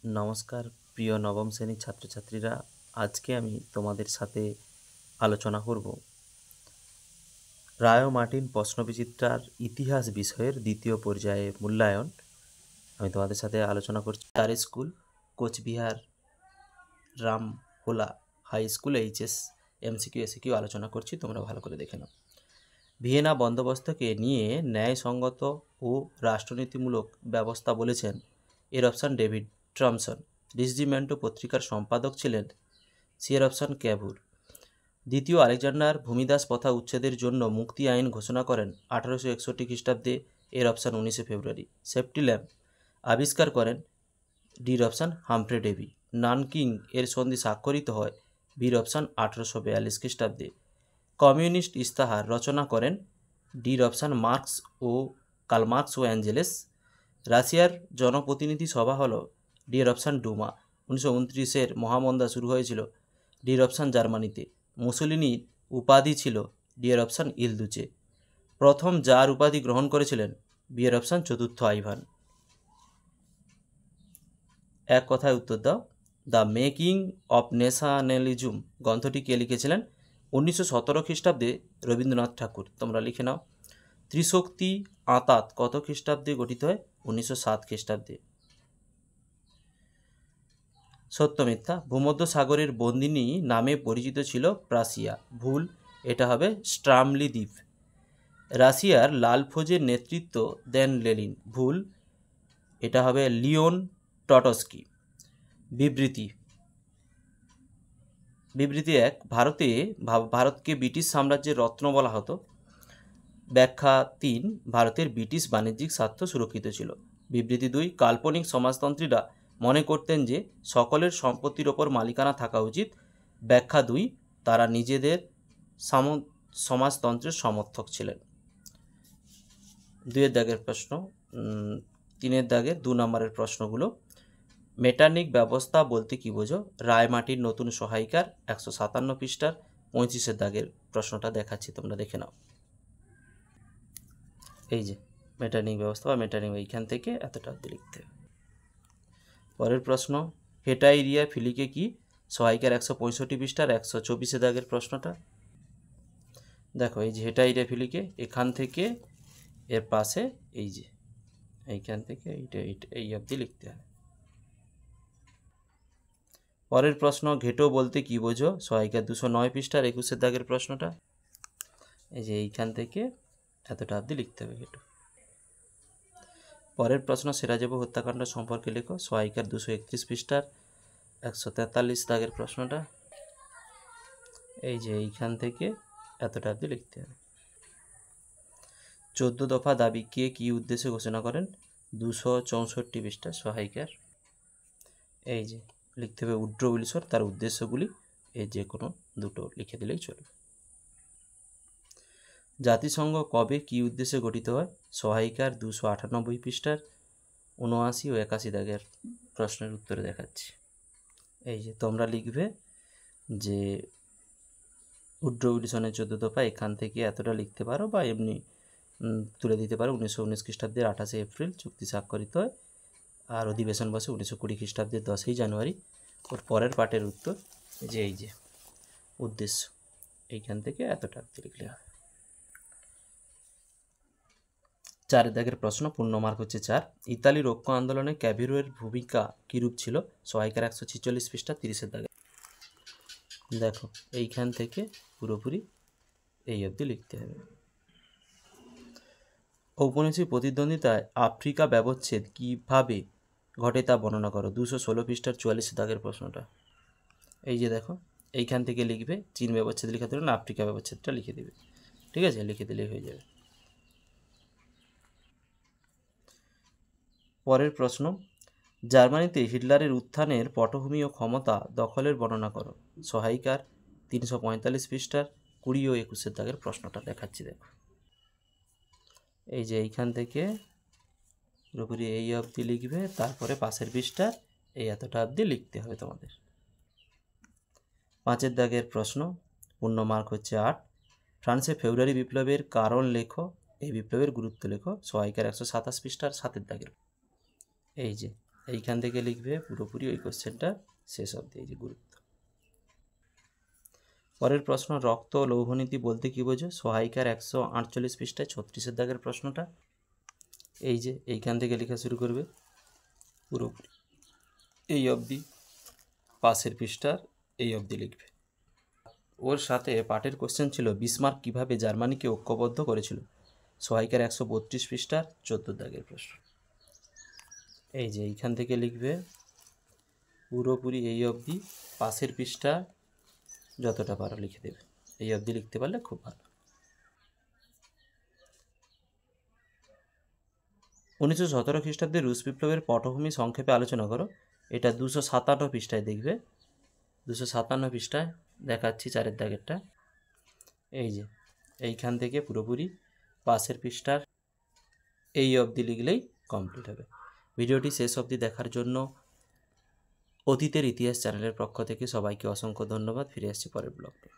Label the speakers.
Speaker 1: নমস্কার প্রিয় নবম শ্রেণীর ছাত্রছাত্রীরা, আজকে আমি তোমাদের সাথে আলোচনা করব রায় ও মার্টিন প্রশ্নবিচিত্রার ইতিহাস বিষয়ের দ্বিতীয় পর্যায়ে মূল্যায়ন। আমি তোমাদের সাথে আলোচনা করছি তার school Coochbehar Ramhola high school HS MCQ SCQ আলোচনা করছি, তোমরা ভালো করে দেখে নাও। ভিয়েনা বন্দোবস্তকে নিয়ে ন্যায়সঙ্গত ও রাষ্ট্রনীতিমূলক ব্যবস্থা বলেছেন। এর অপশান ডেভিড ট্রমসন। রিজিমেন্টো পত্রিকার সম্পাদক ছিলেন সিয়ের অপশান ক্যাভুর। দ্বিতীয় আলেকজান্ডার ভূমিদাস প্রথা উচ্ছেদের জন্য মুক্তি আইন ঘোষণা করেন 1861 খ্রিস্টাব্দে। এর অপশান 19 ফেব্রুয়ারি। সেফটি ল্যাম্প আবিষ্কার করেন ডির অপশান হামফ্রে ডেভি। নানকিং এর সন্ধি স্বাক্ষরিত হয় বির অপশান 1842 খ্রিস্টাব্দে। কমিউনিস্ট ইস্তাহার রচনা করেন ডির অপশান মার্কস ও কার্ল মার্কস ও অ্যাঞ্জেলেস। রাশিয়ার জনপ্রতিনিধি সভা হল ডির অপশান ডুমা। 1929-এর মহামন্দা শুরু হয়েছিল ডির অপশান জার্মানিতে। মুসোলিনির উপাধি ছিল ডির অপশান ইলদুচে। প্রথম জার উপাধি গ্রহণ করেছিলেন বিয়ের অপশান চতুর্থ আইভান। এক কথায় উত্তর দাও। দ্য মেকিং অফ ন্যাশনালিজম গ্রন্থটি কে লিখেছিলেন? 1917 খ্রিস্টাব্দে রবীন্দ্রনাথ ঠাকুর। তোমরা লিখে নাও। ত্রিশক্তি আঁতাত কত খ্রিস্টাব্দে গঠিত হয়? 1907 খ্রিস্টাব্দে। সত্য মিথ্যা? ভূমধ্য সাগরের বন্দিনী নামে পরিচিত ছিল প্রাসিয়া। ভুল, এটা হবে স্ট্রামলি দ্বীপ। রাশিয়ার লাল ফৌজের নেতৃত্ব দেন লেনিন। ভুল, এটা হবে লিওন টটস্কি। বিবৃতি বিবৃতি 1, ভারতকে ব্রিটিশ সাম্রাজ্যের রত্ন বলা হতো। ব্যাখ্যা 3, ভারতের ব্রিটিশ বাণিজ্যিক স্বার্থ সুরক্ষিত ছিল। বিবৃতি 2, কাল্পনিক সমাজতন্ত্রীরা মনে করতেন যে সকলের সম্পত্তির ওপর মালিকানা থাকা উচিত। ব্যাখ্যা 2, তারা নিজেদের সমাজতন্ত্রের সমর্থক ছিলেন। 2-এর দাগের প্রশ্ন, 3-এর দাগের 2 নম্বরের প্রশ্নগুলো। মেটার্নিক ব্যবস্থা বলতে কি বোঝো? রায় মার্টিন নতুন সহায়িকার 157 পৃষ্ঠার 35-এর দাগের প্রশ্নটা দেখাচ্ছি, তোমরা দেখে নাও। এই যে মেটার্নিক ব্যবস্থা বা মেটার্নিক, এইখান থেকে এতটা অবধি লিখতে হবে। পরের প্রশ্ন, হেটাইরিয়া ফিলিকে কি? সহায়িকার 165 পৃষ্ঠার 124-এর দাগের প্রশ্নটা দেখো। এই যে হেটাইরিয়া ফিলিকে, এখান থেকে এর পাশে এই যে এইখান থেকে এই অবধি লিখতে হবে। পরের প্রশ্ন, ঘেটো বলতে কি বোঝো? সহায়িকার 209 পৃষ্ঠার 21-এর দাগের প্রশ্নটা এই যে এইখান থেকে এতটা অবধি লিখতে হবে ঘেটো। পরের প্রশ্ন, সেরাজেভো হত্যাকাণ্ড সম্পর্কে লেখো। সহায়িকার 231 পৃষ্ঠার 143 দাগের প্রশ্নটা এই যে এইখান থেকে এতটা অবধি লিখতে হবে। 14 দফা দাবি কে কি উদ্দেশ্যে ঘোষণা করেন? 264 পৃষ্ঠা সহায়িকার। এই যে লিখতে হবে উড্রো উইলসন, তার উদ্দেশ্যগুলি এই যে কোনো দুটো লিখে দিলেই চলবে। জাতিসংঘ কবে কি উদ্দেশ্যে গঠিত হয়? সহায়িকার 298 পৃষ্ঠার 79 ও 81 দাগের প্রশ্নের উত্তরে দেখাচ্ছি। এই যে তোমরা লিখবে যে উড্রো উইলসনের 14 দফা, এখান থেকে এতটা লিখতে পারো বা এমনি তুলে দিতে পারো। 1919 খ্রিস্টাব্দের 28 এপ্রিল চুক্তি স্বাক্ষরিত হয়, আর অধিবেশন বসে 1920 খ্রিস্টাব্দের 10ই জানুয়ারি। ওর পরের পার্টের উত্তর যে এই যে উদ্দেশ্য, এইখান থেকে এতটা লিখলে হয়। 4 দাগের প্রশ্ন, পূর্ণ মার্ক হচ্ছে 4। ইতালির ঐক্য আন্দোলনে ক্যাভিরোর ভূমিকা কীরূপ ছিল? সহায়িকার 146 পৃষ্ঠা 30-এর দাগে দেখো। এইখান থেকে পুরোপুরি এই অবধি লিখতে হবে। ঔপনিবেশিক প্রতিদ্বন্দ্বিতায় আফ্রিকা ব্যবচ্ছেদ কীভাবে ঘটে তা বর্ণনা করো। 216 পৃষ্ঠার 44 দাগের প্রশ্নটা এই যে দেখো, এইখান থেকে লিখবে। চীন ব্যবচ্ছেদ লিখে দেবে না, আফ্রিকা ব্যবচ্ছেদটা লিখে দেবে। ঠিক আছে, লিখে দিলেই হয়ে যাবে। পরের প্রশ্ন, জার্মানিতে হিটলারের উত্থানের পটভূমি ও ক্ষমতা দখলের বর্ণনা করো। সহায়িকার 345 পৃষ্ঠার 20 ও 21-এর দাগের প্রশ্নটা দেখাচ্ছি, দেখো। এই যে এইখান থেকে পুরোপুরি এই অবধি লিখবে, তারপরে পাশের পৃষ্ঠা এই এতটা অবধি লিখতে হবে তোমাদের। 5-এর দাগের প্রশ্ন, পূর্ণ মার্ক হচ্ছে 8। ফ্রান্সে ফেব্রুয়ারি বিপ্লবের কারণ লেখো, এই বিপ্লবের গুরুত্ব লেখো। সহায়িকার 127 পৃষ্ঠার 7-এর দাগের এই যে এইখান থেকে লিখবে পুরোপুরি ওই কোশ্চেনটা শেষ অবধি, এই যে গুরুত্ব। পরের প্রশ্ন, রক্ত ও লৌহনীতি বলতে কী বোঝো? সহায়িকার 148 পৃষ্ঠায় 36 দাগের প্রশ্নটা। এই যে এইখান থেকে লেখা শুরু করবে পুরোপুরি এই অবধি, পাশের পৃষ্ঠার এই অবধি লিখবে। ওর সাথে পাঠের কোশ্চেন ছিল বিসমার্ক কীভাবে জার্মানিকে ঐক্যবদ্ধ করেছিল? সহায়িকার 132 পৃষ্ঠার 14 দাগের প্রশ্ন। এই যে এইখান থেকে লিখবে পুরোপুরি এই অবধি, পাশের পৃষ্ঠা যতটা পারো লিখে দেবে, এই অবধি লিখতে পারলে খুব ভালো। 1917 খ্রিস্টাব্দে রুশ বিপ্লবের পটভূমি সংক্ষেপে আলোচনা করো। এটা 257 পৃষ্ঠায় দেখবে, 257 পৃষ্ঠায় দেখাচ্ছি 4 দাগেরটা। এই যে এইখান থেকে পুরোপুরি পাশের পৃষ্ঠার এই অবধি লিখলেই কমপ্লিট হবে। ভিডিওটি শেষ অবধি দেখার জন্য অতীতের ইতিহাস চ্যানেলের পক্ষ থেকে সবাইকে অসংখ্য ধন্যবাদ। ফিরে আসছি পরের ব্লগে।